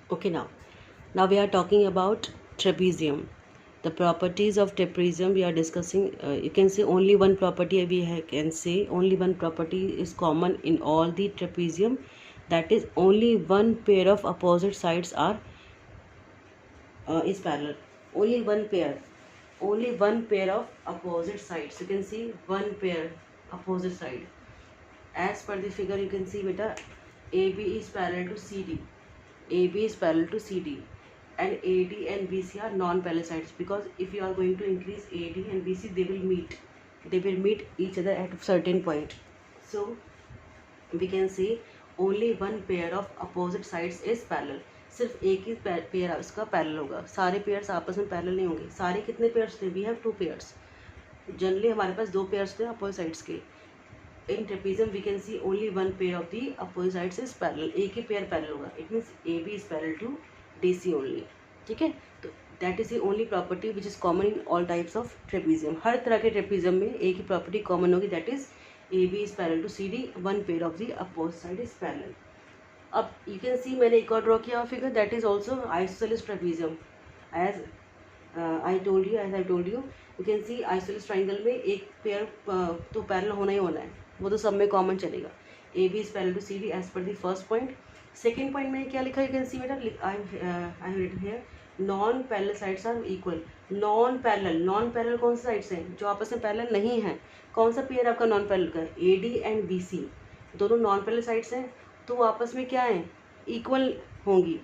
Okay, now we are talking about trapezium. The properties of trapezium we are discussing. You can say only one property can say only one property is common in all the trapezium, that is only one pair of opposite sides are is parallel. Only one pair of opposite sides. You can see one pair opposite side. As per the figure you can see beta, AB is parallel to CD. AB is parallel to CD, and AD and BC are non-parallel sides, because if you are going to increase AD and BC, they will meet each other at a certain point. So we can say only one pair of opposite sides is parallel. सिर्फ एक ही pair उसका parallel होगा, सारे pairs आपस में parallel नहीं होंगे. सारे कितने पेयर्स थे? We have 2 pairs. जनरली हमारे पास 2 पेयर्स थे अपोजिट साइड्स के. In trapezium we can see only one pair of the opposite sides is parallel. एक ही पेयर पैरेलल होगा. It means A B is parallel to D C only. ठीक है, तो that is the only property which is common in all types of trapezium. हर तरह के trapezium में एक ही प्रॉपर्टी कॉमन होगी, that is A B is parallel to C D, one pair of the opposite side is parallel. अब you can see मैंने एक और ड्रॉ किया figure, that is also isosceles trapezium. As I told you, you can see isosceles triangle में एक pair तो parallel होना ही होना है, वो तो सब में कॉमन चलेगा. A B is parallel to C D as per the first point. Second point में क्या लिखा, यू कैन सी बेटा, I have written here non parallel sides are equal. Non parallel कौन से साइड्स हैं जो आपस में पैरेलल नहीं है? कौन सा पेयर आपका नॉन पैरेलल का? A D and B C दोनों नॉन पैरेलल साइड्स हैं, तो वो आपस में क्या है? इक्वल होंगी.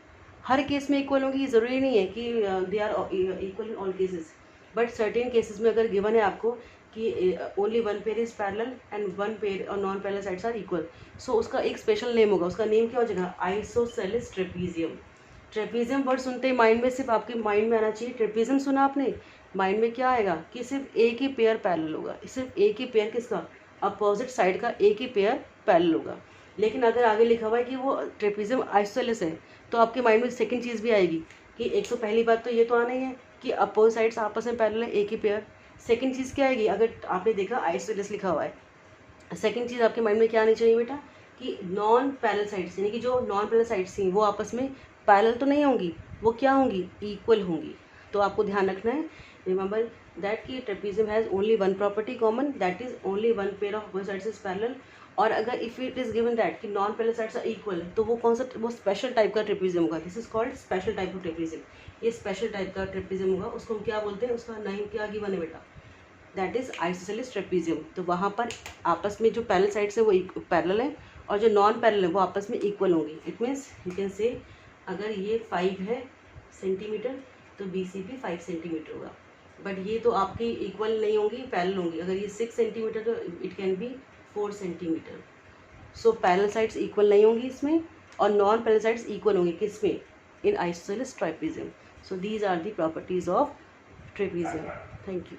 हर केस में इक्वल होंगी, ज़रूरी नहीं है कि they are equal in all cases, but certain cases में अगर गिवन है आपको कि only one pair is parallel and one pair और non parallel sides are equal, so उसका एक स्पेशल नेम होगा. उसका नेम क्या हो जाएगा? Isosceles trapezium. ट्रेपेजियम वर्ड सुनते ही माइंड में सिर्फ आपके माइंड में आना चाहिए, ट्रेपेजियम सुना आपने, माइंड में क्या आएगा कि सिर्फ एक ही पेयर पैरेलल होगा. सिर्फ एक ही पेयर किसका? अपोजिट साइड का एक ही पेयर पैरेलल होगा. लेकिन अगर आगे लिखा हुआ है कि वो ट्रेपेजियम आइसोसेलेस है, तो आपके माइंड में सेकंड चीज़ भी आएगी कि एक तो पहली बात तो ये तो आना ही है कि अपोजिट साइड्स आपस में पैरेलल है, एक ही पेयर. सेकंड चीज़ क्या आएगी? अगर आपने देखा आइसोसेलेस लिखा हुआ है, सेकंड चीज़ आपके माइंड में क्या आनी चाहिए बेटा कि नॉन पैरेलल साइड्स, यानी कि जो नॉन पैरेलल साइड्स थी वो आपस में पैरेलल तो नहीं होंगी, वो क्या होंगी? इक्वल होंगी. तो आपको ध्यान रखना है, रिमेंबर दैट कि trapezium has only one property common, that is only one pair of both sides is parallel. और अगर if it is given that कि non parallel sides are equal, तो वो कौन सा? वो स्पेशल टाइप का ट्रेपेजियम होगा. This is called special type of trapezium. ये स्पेशल टाइप का ट्रेपेजियम होगा. उसको हम क्या बोलते हैं? उसका नेम क्या गिवन है बेटा? That is isosceles trapezium. तो वहाँ पर आपस में जो पैरेलल साइड्स है वो पैरेलल है, और जो नॉन पैरेलल है वो आपस में इक्वल होंगी. It means you can say अगर ये 5 है सेंटीमीटर, तो बी सी भी 5 सेंटीमीटर होगा. बट ये तो आपकी इक्वल नहीं होंगी, पैरेलल होंगी. अगर ये 6 सेंटीमीटर, तो it can be 4 centimetre. So parallel sides equal नहीं होंगी इसमें, और नॉन पैरेलल साइड्स इक्वल होंगी. किसमें? In isosceles trapezium. So these are the properties of trapezium. Thank you.